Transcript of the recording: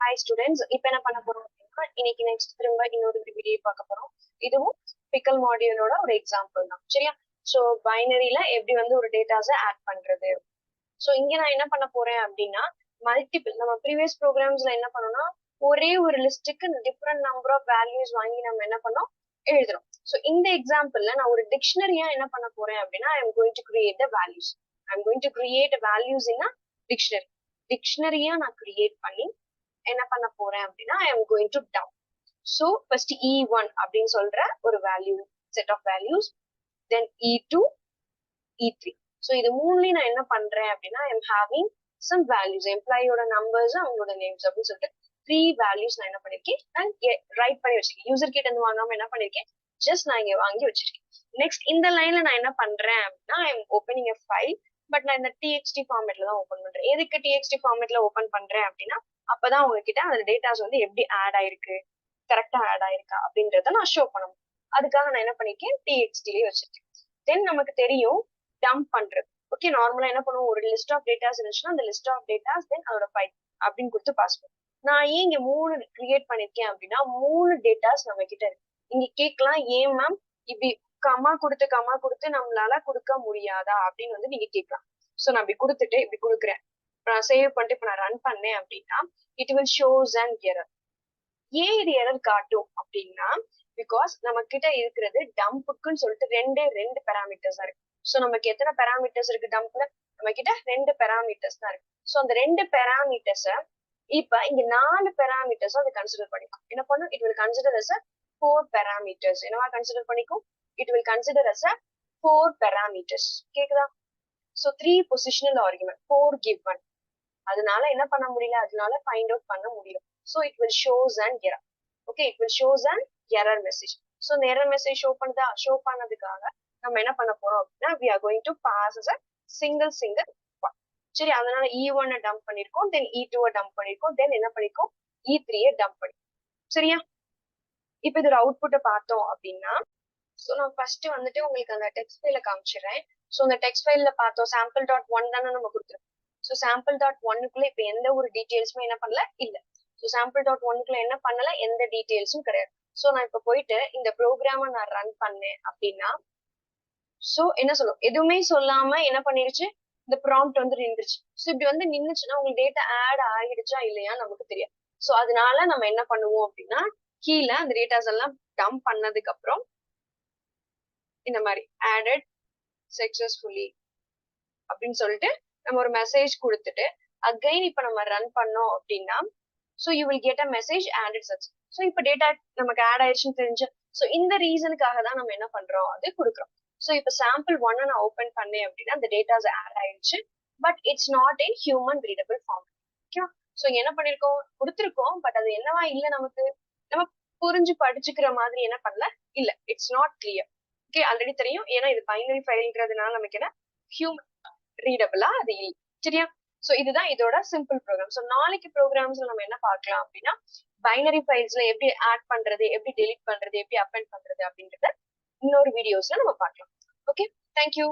Hi students, இப்போ என்ன பண்ண போறோம் அப்படின்னா இன்னைக்கு நெக்ஸ்ட் திரும்ப இன்னொரு வீடியோ பார்க்க போறோம். இதுவும் பிக்கல் மாடியூலோட ஒரு எக்ஸாம்பிள் தான். சரியா? ஸோ பைனரியில எப்படி வந்து ஒரு டேட்டாஸை ஆட் பண்றது. ஸோ இங்க நான் என்ன பண்ண போறேன் அப்படின்னா மல்டிபிள் நம்ம ப்ரீவியஸ் ப்ரோக்ராம்ஸ்ல என்ன பண்ணோம்னா ஒரே ஒரு லிஸ்ட்டுக்கு டிஃப்ரெண்ட் நம்பர் ஆஃப் வேல்யூஸ் வாங்கி நம்ம என்ன பண்ணோம் எழுதுறோம். ஸோ இந்த எக்ஸாம்பிள்ல நான் ஒரு டிக்ஷனரியா என்ன பண்ண போறேன் அப்படின்னா I am going to create the values. I am going to create values in dictionary. டிக்ஷனரியா நான் கிரியேட் பண்ணி என்ன பண்ண போறேன் அப்படின்னா I am going to dump. So first E1 அப்படின்னு சொல்ற ஒரு value set of values, then E2, E3. So இது மூணுலயும் நான் என்ன பண்றேன் அப்படின்னா I am having some values, எம்ப்ளாயியோட நம்பர்ஸ் அவங்களோட நேம்ஸ் அப்படின்னு சொல்லிட்டு 3 வேல்யூஸ் நான் என்ன பண்ணிருக்கேன் நான் ரைட் பண்ணி வச்சிருக்கேன். யூசர் கிட்ட இருந்து வாங்காம என்ன பண்ணிருக்கேன் ஜஸ்ட் நான் இங்க வாங்கி வச்சிருக்கேன். நெக்ஸ்ட் இந்த லைன்ல நான் என்ன பண்றேன் அப்படின்னா I M opening a file. But நான் இந்த TXT ஃபார்மேட்ல தான் ஓப்பன் பண்றேன். எதுக்கு TXT ஃபார்மேட்ல ஓப்பன் பண்றேன் அப்படின்னா அப்பதான் உங்ககிட்ட அந்த டேட்டாஸ் வந்து எப்படி ஆட் ஆயிருக்கு, கரெக்டா ஆட் ஆயிருக்கா அப்படின்றத நான் ஷோ பண்ணணும். அதுக்காக நான் என்ன பண்ணிருக்கேன் TXTலயே வச்சிருக்கேன். தென் நமக்கு தெரியும் டம்ப் பண்றது. ஓகே, நார்மலா என்ன பண்ணுவோம், ஒரு லிஸ்ட் ஆஃப் டேட்டாஸ் இருந்துச்சுன்னா அந்த லிஸ்ட் ஆஃப் டேட்டாஸ் தென் அதோட ஃபைல் அப்படின்னு கொடுத்து பாஸ் பண்ணுவோம். நான் ஏன் இங்க 3 கிரியேட் பண்ணிருக்கேன் அப்படின்னா 3 டேட்டாஸ் நம்ம கிட்ட இருக்கு. இங்க கேட்கலாம் ஏன் மேம் இப்படி கமா கொடுத்து நம்மளால கொடுக்க முடியாதா அப்படின்னு வந்து நீங்க கேட்கலாம். சோ நான் இப்படி கொடுத்துட்டு இப்படி கொடுக்குறேன், நான் சேவ் பண்ணிட்டு இப்ப நான் ரன் பண்ணேன் அப்படின்னா it will shows and error. ஏன் இது எரர் காட்டும் அப்படின்னா பிகாஸ் நம்ம கிட்ட இருக்கிறது டம்புக்குன்னு சொல்லிட்டு ரெண்டு பேராமீட்டர்ஸ் இருக்கு. சோ நமக்கு எத்தனை பேராமீட்டர்ஸ் இருக்கு டம்ப்ல, நம்ம கிட்ட 2 பேராமீட்டர்ஸ் தான் இருக்கு. சோ அந்த 2 பேராமீட்டர்ஸ இப்ப இங்க 4 பேராமீட்டர்ஸ் அது கன்சிடர் பண்ணிக்கும். என்ன பண்ணும், it will consider as 4 parameters. என்னவா கன்சிடர் பண்ணிக்கும், it will consider as 4 parameters. கேக்குதா? So 3 positional argument 4 given. அதனால என்ன பண்ண முடியல, அதனால ஃபைண்ட் அவுட் பண்ண முடியும். So it will shows and error. Okay, it will shows and error message. So இந்த எரர் மெசேஜ் ஷோ பண்ணதுக்காக நம்ம என்ன பண்ண போறோம் அப்படின்னா we are going to pass as a single one. சரி, அதனால E1 டம்ப் பண்ணிருக்கோம், தென் E2 டம்ப் பண்ணிருக்கோம், தென் என்ன பண்ணிருக்கோம் E3 டம்ப் பண்ணிருக்கோம். சரியா? இப்ப இதோட அவுட்புட்டை பார்த்தோம் அப்படின்னா சோ நான் ஃபர்ஸ்ட் வந்துட்டு உங்களுக்கு அந்த டெக்ஸ்ட் ஃபைல காமிச்சிடுறேன். சோ அந்த டெக்ஸ்ட் ஃபைல்ல பார்த்தோம் sample.1 தானே நம்ம கொடுத்துருக்கோம். ஸோ sample.1க்குள்ள இப்ப எந்த ஒரு டீடைல்ஸுமே என்ன பண்ணல இல்ல. ஸோ sample.1க்குள்ள என்ன பண்ணல, எந்த டீடைல்ஸும் கிடையாது. ஸோ நான் இப்ப போயிட்டு இந்த ப்ரோக்ராம நான் ரன் பண்ணேன் அப்படின்னா சோ என்ன சொல்லும், எதுவுமே சொல்லாம என்ன பண்ணிருச்சு இந்த ப்ராம்ப்ட் வந்து நின்றுச்சு. ஸோ இப்படி வந்து நின்றுச்சுன்னா உங்களுக்கு டேட்டா ஆட் ஆகிடுச்சா இல்லையா நமக்கு தெரியாது. ஸோ அதனால நம்ம என்ன பண்ணுவோம் அப்படின்னா கீழே அந்த டேட்டாஸ் எல்லாம் டம்ப் பண்ணதுக்கு அப்புறம் இந்த மாதிரி added successfully அப்படின்னு சொல்லிட்டு நம்ம ஒரு மெசேஜ் கொடுத்துட்டு அகைன் இப்ப நம்ம ரன் பண்ணோம் அப்படின்னா so you will get a message added success. so இப்ப டேட்டா நமக்கு ஆட் ஆயிடுச்சுன்னு தெரிஞ்சு so இந்த ரீசனுக்காக தான் நம்ம என்ன பண்றோம் அது கொடுக்குறோம். so இப்ப sample1 நான் ஓபன் பண்ணேன் அப்படின்னா அந்த டேட்டாஸ் ஆட் ஆயிடுச்சு, but it's not a human readable form. Okay, so என்ன பண்ணிருக்கோம் கொடுத்துருக்கோம், பட் அது என்னவா இல்ல நமக்கு நம்ம புரிஞ்சு படிச்சுக்கிற மாதிரி என்ன பண்ணல இல்ல, it's not clear. Okay, already தெரியும் ஏன்னா இது பைனரி ஃபைல்ன்றதுனால நமக்கு என்ன ஹியூமன் ரீடபிளா அது இல்லை. சரியா? சோ இதுதான் இதோட சிம்பிள் ப்ரோக்ராம். சோ நாளைக்கு ப்ரோக்ராம்ஸ்ல நம்ம என்ன பார்க்கலாம் அப்படின்னா பைனரி ஃபைல்ஸ்ல எப்படி ஆட் பண்றது, எப்படி டெலிட் பண்றது, எப்படி அப்பெண்ட் பண்றது அப்படின்றத இன்னொரு வீடியோஸ்ல நம்ம பார்க்கலாம். Okay, thank you.